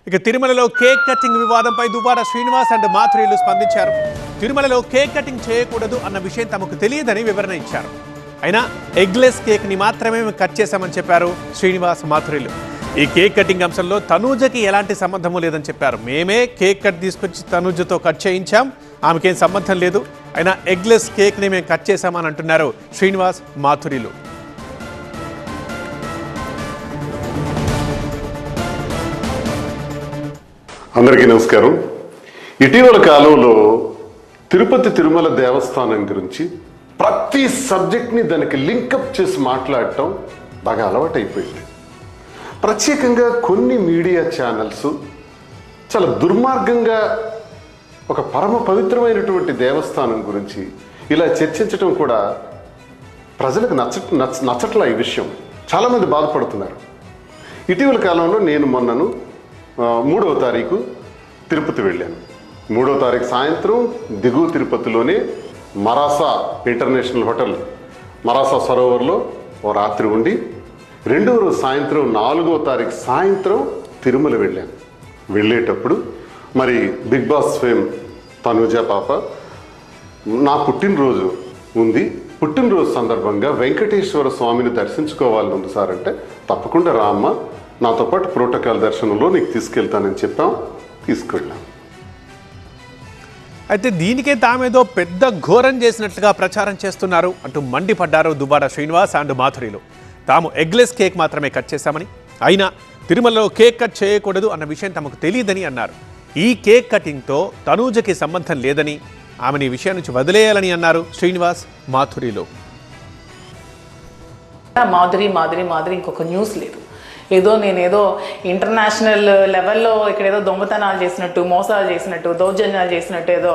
ఇక తిరుమలలో cake cutting వివాదంపై దువ్వాడ శ్రీనివాస్ అండ్ మాధురిలు స్పందించారు. తిరుమలలో కేక్ కటింగ్ చేయకూడదు అన్న విషయం తమకు తెలియదని వివరణ ఇచ్చారు. అయినా ఎగ్లెస్ కేక్ ని మాత్రమే కట్ చేశామని చెప్పారు శ్రీనివాస్ మాధురిలు. ఈ కేక్ కటింగ్ అంశంలో తనూజకి ఎలాంటి సంబంధము లేదని చెప్పారు. మేమే కేక్ కట్ తీసుకొచ్చి తనూజతో కట్ చేయించాం, ఆమెకేం సంబంధం లేదు. అయినా ఎగ్లెస్ కేక్ ని మేము కట్ చేశామని అంటున్నారు శ్రీనివాస్ మాధురిలు. అందరికీ నమస్కారం. ఇటీవల కాలంలో తిరుపతి తిరుమల దేవస్థానం గురించి ప్రతి సబ్జెక్ట్ని దానికి లింకప్ చేసి మాట్లాడటం బాగా అలవాటైపోయింది. ప్రత్యేకంగా కొన్ని మీడియా ఛానల్స్ చాలా దుర్మార్గంగా ఒక పరమ పవిత్రమైనటువంటి దేవస్థానం గురించి ఇలా చర్చించడం కూడా ప్రజలకు నచ్చట్లా. ఈ విషయం చాలామంది బాధపడుతున్నారు. ఇటీవల కాలంలో నేను మొన్నను 3వ తారీఖు తిరుపతి వెళ్ళాను. 3వ తారీఖు సాయంత్రం దిగువ తిరుపతిలోనే మరాసా ఇంటర్నేషనల్ హోటల్ మరాసా సరోవర్లో ఓ రాత్రి ఉండి 2వ రోజు సాయంత్రం 4వ తారీఖు సాయంత్రం తిరుమల వెళ్ళాను. వెళ్ళేటప్పుడు మరి బిగ్ బాస్ ఫేమ్ తనూజ పాప నా పుట్టినరోజు ఉంది, పుట్టినరోజు సందర్భంగా వెంకటేశ్వర స్వామిని దర్శించుకోవాలని ఉంది సార్ అంటే, తప్పకుండా రామ్మ, నాతో పాటు ప్రోటోకాల్ దర్శనంలో నీకు తీసుకెళ్తానని చెప్పాం. తీసుకెళ్ళాం. అయితే దీనికే తామేదో పెద్ద ఘోరం చేసినట్లుగా ప్రచారం చేస్తున్నారు అంటూ మండిపడ్డారు దువ్వాడ శ్రీనివాస్ అండ్ మాధురిలు. తాము ఎగ్లెస్ కేక్ మాత్రమే కట్ చేశామని, అయినా తిరుమలలో కేక్ కట్ చేయకూడదు అన్న విషయం తమకు తెలియదని అన్నారు. ఈ కేక్ కటింగ్తో తనూజకి సంబంధం లేదని, ఆమెని ఈ విషయం నుంచి వదిలేయాలని అన్నారు శ్రీనివాస్ మాధురిలు. మాధురి ఇంకొక న్యూస్ లేదు. నేనేదో ఇంటర్నేషనల్ లెవెల్లో ఇక్కడేదో దొంగతనాలు చేసినట్టు, మోసాలు చేసినట్టు, దౌర్జన్యాలు చేసినట్టు, ఏదో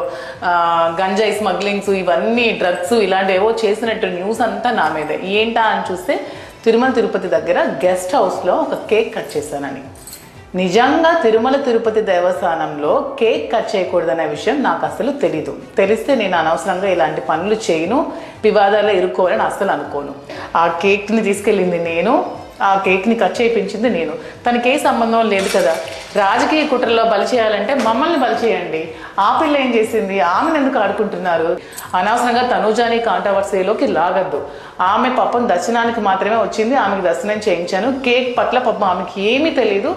గంజాయి స్మగ్లింగ్స్, ఇవన్నీ డ్రగ్స్ ఇలాంటివేవో చేసినట్టు న్యూస్ అంతా నా మీదే. ఏంటా అని చూస్తే తిరుమల తిరుపతి దగ్గర గెస్ట్ హౌస్లో ఒక కేక్ కట్ చేశానని. నిజంగా తిరుమల తిరుపతి దేవస్థానంలో కేక్ కట్ చేయకూడదనే విషయం నాకు అసలు తెలీదు. తెలిస్తే నేను అనవసరంగా ఇలాంటి పనులు చేయను, వివాదాల్లో ఇరుక్కోవాలని అసలు అనుకోను. ఆ కేక్ని తీసుకెళ్ళింది నేను, ఆ కేక్ని కట్ చేయించింది నేను. తనకి ఏ సంబంధం లేదు కదా. రాజకీయ కుట్రలో బలి చేయాలంటే మమ్మల్ని బలి చేయండి. ఆ పిల్ల ఏం చేసింది, ఆమెను ఎందుకు ఆడుకుంటున్నారు? అనవసరంగా తనూజాని కాంట్రవర్సీలోకి లాగద్దు. ఆమె పాపం దర్శనానికి మాత్రమే వచ్చింది, ఆమెకి దర్శనం చేయించాను. కేక్ పట్ల పాపం ఆమెకి ఏమీ తెలీదు.